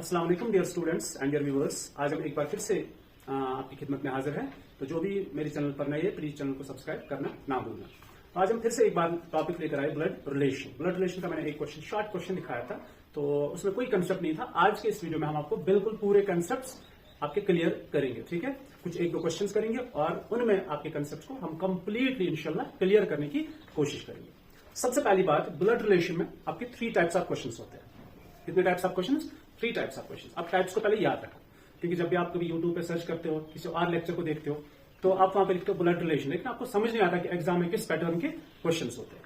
अस्सलाम वालेकुम dear students and dear viewers. आज हम एक बार फिर से आपकी खिदमत में हाजिर हैं। तो जो भी मेरे चैनल पर नए है प्लीज चैनल को सब्सक्राइब करना ना भूलना। आज हम फिर से एक बार टॉपिक लेकर आए ब्लड रिलेशन का मैंने एक क्वेश्चन शॉर्ट क्वेश्चन दिखाया था, तो उसमें कोई कंसेप्ट नहीं था। आज के इस वीडियो में हम आपको बिल्कुल पूरे कंसेप्ट आपके क्लियर करेंगे। ठीक है, कुछ एक दो क्वेश्चन करेंगे और उनमें आपके कंसेप्ट को हम कंप्लीटली इंशाल्लाह क्लियर करने की कोशिश करेंगे। सबसे पहली बात, ब्लड रिलेशन में आपके 3 टाइप्स ऑफ क्वेश्चन होते हैं। कितने types of question? 3 types of question. आप टाइप्स को पहले याद रखो, क्योंकि जब भी आप कभी यूट्यूब पे सर्च करते हो, किसी और लेक्चर को देखते हो, तो आप वहां पे लिखते हो ब्लड रिलेशन, लेकिन आपको समझ नहीं आता कि एग्जाम में किस पैटर्न के क्वेश्चन होते हैं।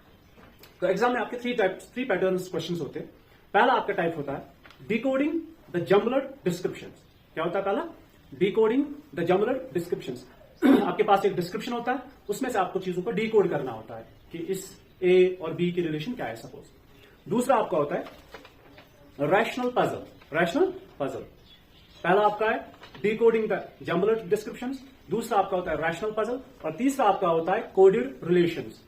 तो एग्जाम में आपके 3 पैटर्न क्वेश्चन होते हैं। पहला आपका टाइप होता है डिकोडिंग द जम्बल्ड डिस्क्रिप्शन। क्या होता है पहला? Decoding the jumbled description. आपके पास एक डिस्क्रिप्शन होता है, उसमें से आपको चीजों को डिकोड करना होता है कि इस ए और बी की रिलेशन क्या है सपोज। दूसरा आपका होता है रैशनल पजल। पहला आपका है डिकोडिंग द जम्बल्ड डिस्क्रिप्शन, दूसरा आपका होता है रैशनल पजल, और तीसरा आपका होता है कोडेड रिलेशंस।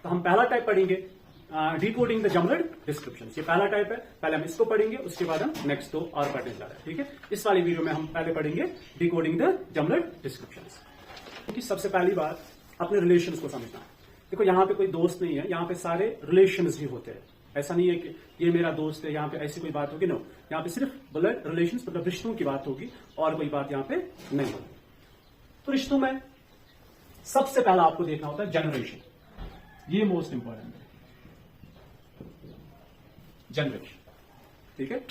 तो हम पहला टाइप पढ़ेंगे डिकोडिंग द जम्बल्ड डिस्क्रिप्शन। ये पहला टाइप है, पहले हम इसको पढ़ेंगे, उसके बाद हम नेक्स्ट 2 और पढ़ने जा रहे हैं। ठीक है, इस वाली वीडियो में हम पहले पढ़ेंगे डिकोडिंग द जम्बल्ड डिस्क्रिप्शन। क्योंकि सबसे पहली बात अपने रिलेशंस को समझना है। देखो, यहाँ पे कोई दोस्त नहीं है, यहाँ पे सारे रिलेशंस ही होते हैं। ऐसा नहीं है कि ये मेरा दोस्त है, यहाँ पे ऐसी कोई बात होगी। नो, यहाँ पे सिर्फ ब्लड रिलेशंस मतलब रिश्तों की बात होगी और कोई बात यहाँ पे नहीं होगी। तो रिश्तों में सबसे पहला आपको देखना होता है जनरेशन। ये मोस्ट इंपॉर्टेंट है, जनरेशन। ठीक है,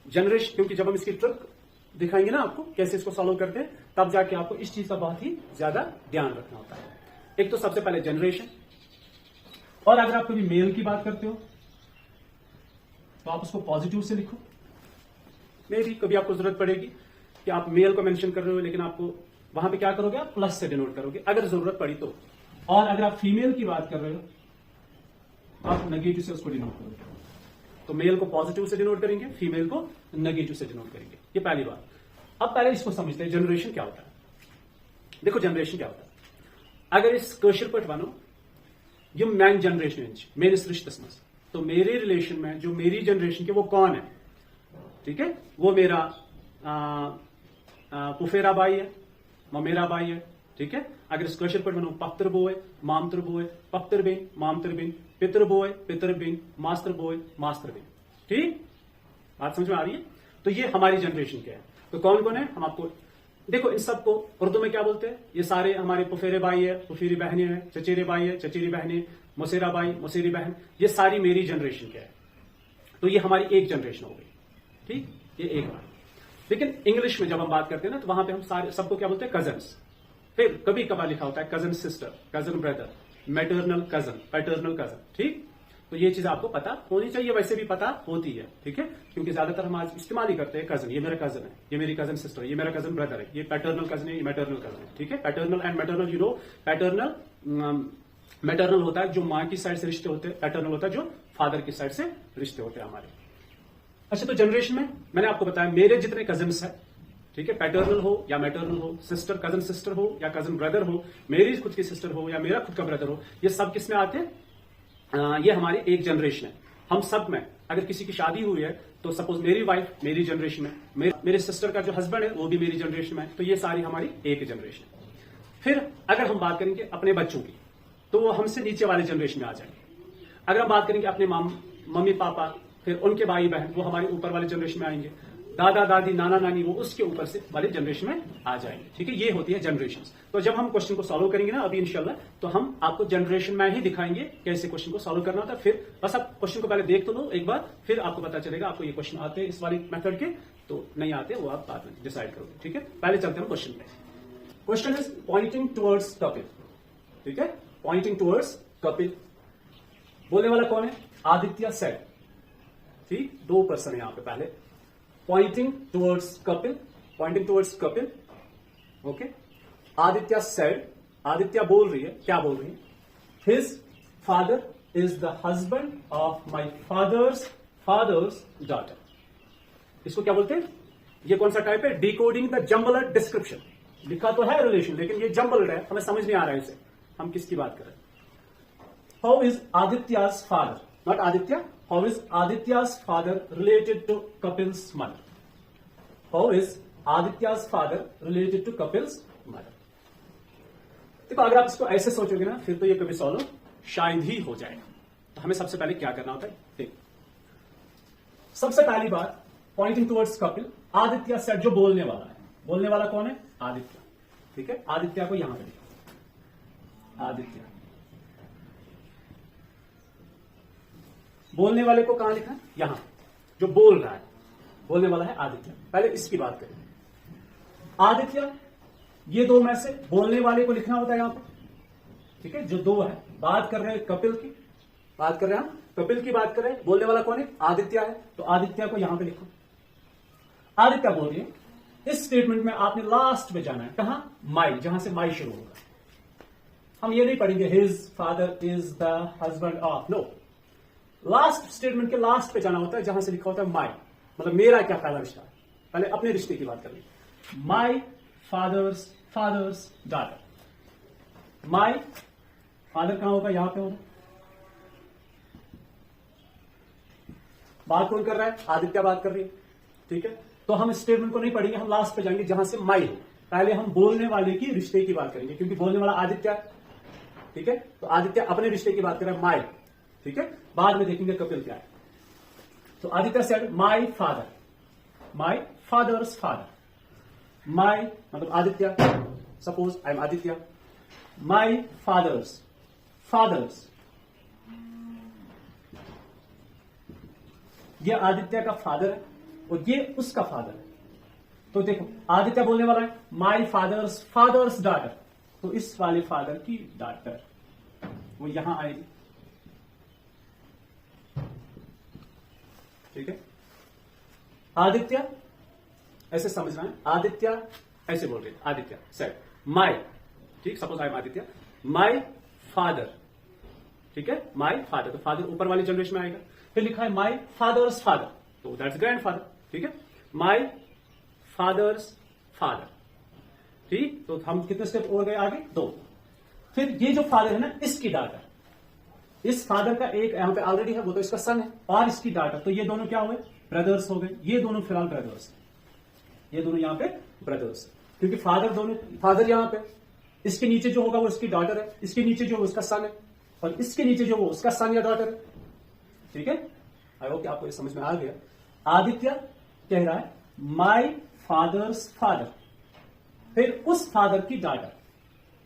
जनरेशन, क्योंकि जब हम इसकी ट्रिक दिखाएंगे ना आपको कैसे इसको सॉल्व करते हैं, तब जाके आपको इस चीज का बहुत ही ज्यादा ध्यान रखना होता है। एक तो सबसे पहले जनरेशन, और अगर आप कभी मेल की बात करते हो तो आप उसको पॉजिटिव से लिखो। मे भी कभी आपको जरूरत पड़ेगी कि आप मेल को मेंशन कर रहे हो, लेकिन आपको वहां पे क्या करोगे, आप प्लस से डिनोट करोगे अगर जरूरत पड़ी तो। और अगर आप फीमेल की बात कर रहे हो आप नेगेटिव से उसको डिनोट करोगे। तो मेल को पॉजिटिव से डिनोट करेंगे, फीमेल को नेगेटिव से डिनोट करेंगे। ये पहली बात। अब पहले इसको समझते हैं जनरेशन क्या होता है। देखो, जनरेशन क्या होता है, अगर इस कशर पर बनो यम मैन जनरेशन मेरिस रिश्तस मज, तो मेरे रिलेशन में जो मेरी जनरेशन के वो कौन है? ठीक है, वो मेरा पुफेरा भाई है, ममेरा भाई है। ठीक है, अगर इस कशर पर बनो पख्तर बोय, मामतर बोय, पख्तर बेन, मामतर बेन, पितर बोय, पितर बेन, मास्टर बोय, मास्टर बेन। ठीक, बात समझ में आ रही है? तो ये हमारी जनरेशन के है। तो कौन कौन है हम आपको देखो, इन सबको उर्दू में क्या बोलते हैं? ये सारे हमारे पुफेरे भाई है, पुफेरी बहनें हैं, चचेरे भाई है, चचेरी बहनें, मौसेरा भाई, मौसेरी बहन, ये सारी मेरी जनरेशन के है। तो ये हमारी एक जनरेशन हो गई। ठीक, ये एक बात। लेकिन इंग्लिश में जब हम बात करते हैं ना, तो वहां पे हम सारे सबको क्या बोलते हैं? कजन्स। फिर कभी कभार लिखा होता है cousin sister, cousin brother, maternal cousin, paternal cousin. ठीक, तो ये चीज आपको पता होनी चाहिए, वैसे भी पता होती है। ठीक है, क्योंकि ज्यादातर हम आज इस्तेमाल ही करते हैं कजन। ये मेरा कजन है, ये मेरी कजन सिस्टर, ये मेरा कजन ब्रदर है, ये पैटर्नल कजन है, ये मैटरनल कजन है। ठीक है, paternal and maternal, you know, paternal maternal होता है जो माँ की साइड से रिश्ते होते हैं, पैटर्नल होता है जो फादर की साइड से रिश्ते होते हैं हमारे। अच्छा, तो जनरेशन में मैंने आपको बताया मेरे जितने कजन्स है, ठीक है, पैटर्नल हो या मैटरनल हो, सिस्टर कजन सिस्टर हो या कजन ब्रदर हो, मेरी खुद की सिस्टर हो या मेरा खुद का ब्रदर हो, ये सब किस में आते हैं? ये हमारी एक जनरेशन है। हम सब में अगर किसी की शादी हुई है तो सपोज मेरी वाइफ मेरी जनरेशन में, मेरे सिस्टर का जो हस्बैंड है वो भी मेरी जनरेशन में है, तो ये सारी हमारी एक जनरेशन है। फिर अगर हम बात करेंगे अपने बच्चों की, तो वो हमसे नीचे वाले जनरेशन में आ जाएंगे। अगर हम बात करेंगे अपने मम्मी पापा, फिर उनके भाई बहन, वो हमारे ऊपर वाले जनरेशन में आएंगे। दादा दादी नाना नानी, वो उसके ऊपर से वाले जनरेशन में आ जाएंगे। ठीक है, ये होती है जनरेशन। तो जब हम क्वेश्चन को सॉल्व करेंगे ना अभी इंशाल्लाह, तो हम आपको जनरेशन में ही दिखाएंगे कैसे क्वेश्चन को सॉल्व करना होता है। फिर बस आप क्वेश्चन को पहले देख तो लो एक बार, फिर आपको पता चलेगा आपको ये क्वेश्चन आते हैं इस वाली मेथड के, तो नहीं आते वो आप बाद में डिसाइड करोगे। ठीक है, पहले चलते हैं क्वेश्चन पे। Question is pointing towards Kapil. ठीक है, पॉइंटिंग टुवर्ड्स कपिल। बोलने वाला कौन है? आदित्य सेड। ठीक, 2 पर्सन है यहां पे। पहले pointing towards Kapil, okay. Aditya said, Aditya बोल रही है, क्या बोल रही है? His father is the husband of my father's daughter. इसको क्या बोलते हैं? ये कौन सा टाइप है? Decoding the jumbled description. लिखा तो है रिलेशन, लेकिन ये जम्बल्ड है, हमें समझ नहीं आ रहा है इसे हम किसकी बात कर रहे हैं। How is Aditya's father? Not Aditya, how is Aditya's father related to Kapil's mother? How is Aditya's father related to Kapil's mother? देखो अगर आप इसको ऐसे सोचोगे ना फिर तो ये कभी सॉल्व शायद ही हो जाएगा। तो हमें सबसे पहले क्या करना होता है, देखो सबसे पहली बात pointing towards Kapil, Aditya set जो बोलने वाला है, बोलने वाला कौन है? आदित्य। ठीक है, आदित्य को यहां पे लिखो, आदित्य। बोलने वाले को कहां लिखना है? यहां। जो बोल रहा है, बोलने वाला है आदित्य। पहले इसकी बात करें, आदित्य, ये दो में से बोलने वाले को लिखना होता है यहां पे। ठीक है, जो दो है, बात कर रहे हैं कपिल की, बात कर रहे हैं हम कपिल की बात कर रहे हैं, बोलने वाला कौन है? आदित्य है। तो आदित्य को यहां पे लिखो। आदित्य बोल रही है, इस स्टेटमेंट में आपने लास्ट में जाना है, कहां? माई, जहां से माई शुरू होगा। हम ये नहीं पढ़ेंगे his father is the husband of, no. Last statement के लास्ट पे जाना होता है जहां से लिखा होता है माई, मतलब मेरा क्या पहला रिश्ता है। पहले अपने रिश्ते की बात करनी, my father's daughter. My father कहां होगा? यहां पे होगा। बात कौन कर रहा है? आदित्य बात कर रही है। ठीक है, तो हम इस स्टेटमेंट को नहीं पढ़ेंगे, हम लास्ट पे जाएंगे जहां से माई हो। पहले हम बोलने वाले की रिश्ते की बात करेंगे, क्योंकि बोलने वाला आदित्य है। ठीक है, तो आदित्य अपने रिश्ते की बात कर रहा है, माई। ठीक है, बाद में देखेंगे कपिल क्या है। तो Aditya said my father, my father's father. My मतलब Aditya, suppose I am Aditya, my father's ये आदित्य का फादर है और ये उसका फादर है। तो देखो आदित्य बोलने वाला है माई फादर्स डॉटर, तो इस वाले फादर की डॉटर वो यहां आएगी। ठीक है, आदित्य ऐसे समझना है, आदित्य ऐसे बोल रहे हैं, आदित्य सेड माई, ठीक, suppose I am Aditya, my father. ठीक है, माई फादर, तो फादर ऊपर वाली जनरेशन में आएगा। फिर लिखा है माई फादर्स फादर, तो दैट्स ग्रैंडफादर। ठीक है, माई फादर्स फादर। ठीक, तो हम कितने स्टेप और गए आगे? 2। फिर ये जो फादर है ना, इसकी डॉटर, इस फादर का एक यहां पे ऑलरेडी है, वो तो इसका सन है, और इसकी डॉटर, तो ये दोनों क्या हुए? ब्रदर्स हो गए। ये दोनों फिलहाल ब्रदर्स, ये दोनों यहां पे ब्रदर्स, क्योंकि फादर दोनों, फादर यहां पे, इसके नीचे जो होगा वो इसकी डॉटर है, इसके नीचे जो उसका सन है, और इसके नीचे जो वो उसका सन या डॉटर है। ठीक है, आई होप कि आपको ये समझ में आ गया। आदित्य कह रहा है माई फादर्स फादर, फिर उस फादर की डॉटर।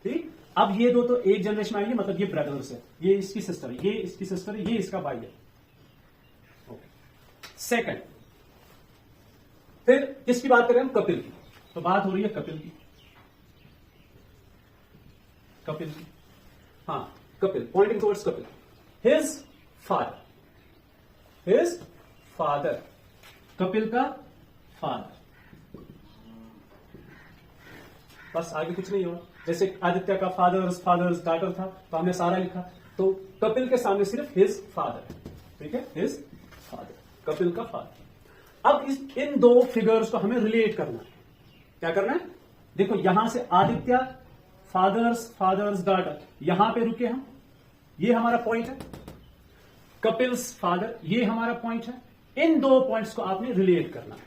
ठीक, अब ये दो तो एक जनरेशन में आएंगे, मतलब ये ब्रदर्स है, ये इसकी सिस्टर है, ये इसकी सिस्टर है, ये इसका भाई है। ओके, सेकंड, फिर किसकी बात कर रहे हैं हम? कपिल की। तो बात हो रही है कपिल की, कपिल की, हाँ Kapil, pointing towards Kapil, his father, Kapil का फादर। बस आगे कुछ नहीं हुआ। जैसे आदित्य का फादर्स डॉटर था, तो हमने सारा लिखा, तो कपिल के सामने सिर्फ हिज फादर। ठीक है, हिज फादर, कपिल का फादर। अब इन दो फिगर्स को हमें रिलेट करना है। क्या करना है? देखो यहां से आदित्य फादर्स डॉटर, यहां पे रुके हम, ये हमारा पॉइंट है। कपिल्स फादर, ये हमारा पॉइंट है। इन दो पॉइंट्स को आपने रिलेट करना है।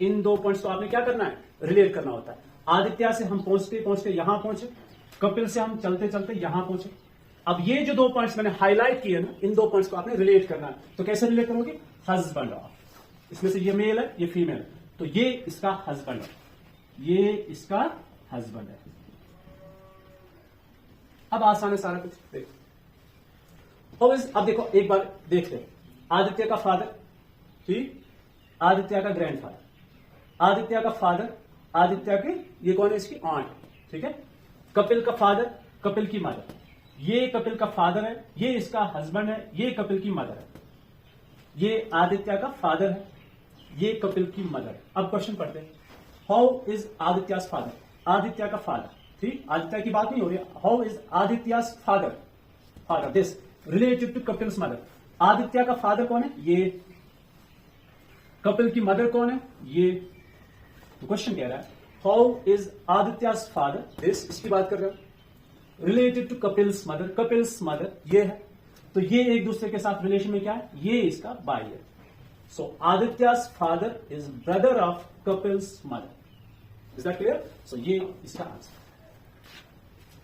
इन दो पॉइंट्स को आपने क्या करना है? रिलेट करना होता है। आदित्य से हम पहुंचते पहुंचते यहां पहुंचे, कपिल से हम चलते चलते यहां पहुंचे। अब ये जो दो पॉइंट्स मैंने हाईलाइट किए ना, इन दो पॉइंट्स को आपने रिलेट करना है। तो कैसे रिलेट करोगे? हस्बैंड ऑफ, इसमें से ये मेल है, ये फीमेल है, तो ये इसका हस्बैंड है, ये इसका हस्बैंड है। अब आसान है सारा कुछ। देखो अब देखो एक बार देखते हैं। आदित्य का फादर, ठीक, आदित्य का ग्रैंडफादर, आदित्य का फादर, आदित्य के ये कौन है? इसकी ऑन्ट। ठीक है, कपिल का फादर, कपिल की मदर, ये कपिल का फादर है, ये इसका हस्बैंड है, ये कपिल की मदर है, ये आदित्य का फादर है, ये कपिल की मदर है। अब क्वेश्चन पढ़ते हैं, how is Aditya's father? Aditya का फादर, ठीक, आदित्य की बात नहीं हो रही। How is Aditya's father this related to Kapil's mother? Aditya का फादर कौन है? ये। कपिल की मदर कौन है? ये। तो क्वेश्चन कह रहा है how is Aditya's father this, इसकी बात कर रहे हो, related to Kapil's mother. Kapil's mother ये है, तो ये एक दूसरे के साथ रिलेशन में क्या है, ये इसका बाई है. So Aditya's father is brother of Kapil's mother. Is that clear? So ये इसका आंसर.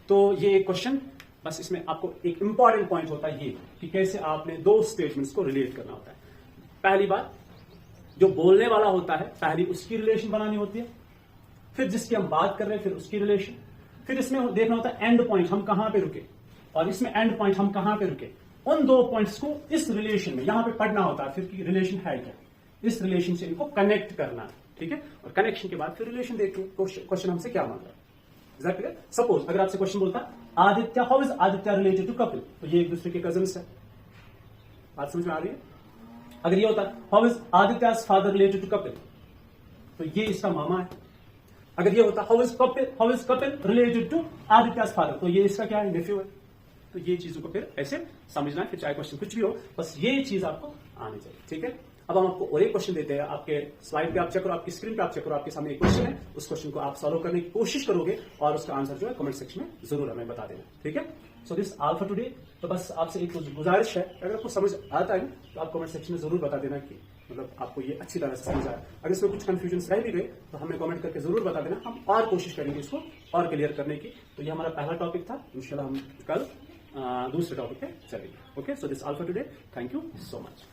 तो ये एक क्वेश्चन, बस इसमें आपको एक इंपॉर्टेंट पॉइंट होता है ये कि कैसे आपने दो स्टेटमेंट्स को रिलेट करना होता है. पहली बात, जो बोलने वाला होता है पहली उसकी रिलेशन बनानी होती है, फिर जिसकी हम बात कर रहे हैं फिर उसकी रिलेशन, फिर इसमें देखना होता है एंड पॉइंट हम कहां पे रुके, और इसमें एंड पॉइंट हम कहां पे रुके. उन दो पॉइंट्स को इस रिलेशन में यहां पे पढ़ना होता है, फिर की रिलेशन है क्या, इस रिलेशन से इनको कनेक्ट करना है. ठीक है, और कनेक्शन के बाद फिर रिलेशन देखिए क्वेश्चन हमसे क्या मांग रहा है. Is that clear? सपोज अगर आपसे क्वेश्चन बोलता है Aditya, how is Aditya related to Kapil, तो ये एक दूसरे के कजिन्स है. बात समझ में आ रही है? अगर ये होता है how is Aditya's father related to Kapil, तो ये इसका मामा है. अगर ये होता how is Kapil related to Aditya's father, तो ये इसका क्या है, नेफ्यू है. तो ये चीजों को फिर ऐसे समझना है, फिर चाहे क्वेश्चन कुछ भी हो, बस ये चीज आपको आनी चाहिए. ठीक है, अब हम आपको और एक क्वेश्चन देते हैं. आपके स्लाइड पे आप चेक करो, आपकी स्क्रीन पे आप चेक करो, आपके सामने एक क्वेश्चन है, उस क्वेश्चन को आप सॉल्व करने की कोशिश करोगे और उसका आंसर जो है कमेंट सेक्शन में जरूर हमें बता देना. ठीक है, so this all for today. तो बस आपसे एक गुजारिश है, अगर आपको समझ आता है तो आप कमेंट सेक्शन में जरूर बता देना कि मतलब आपको ये अच्छी तरह से समझ आया. अगर इसमें कुछ कंफ्यूजन रह भी गए तो हमें कमेंट करके जरूर बता देना, हम और कोशिश करेंगे इसको और क्लियर करने की. तो ये हमारा पहला टॉपिक था, इंशाल्लाह हम कल दूसरे टॉपिक पे चलेंगे. Okay, so this all for today. Thank you so much.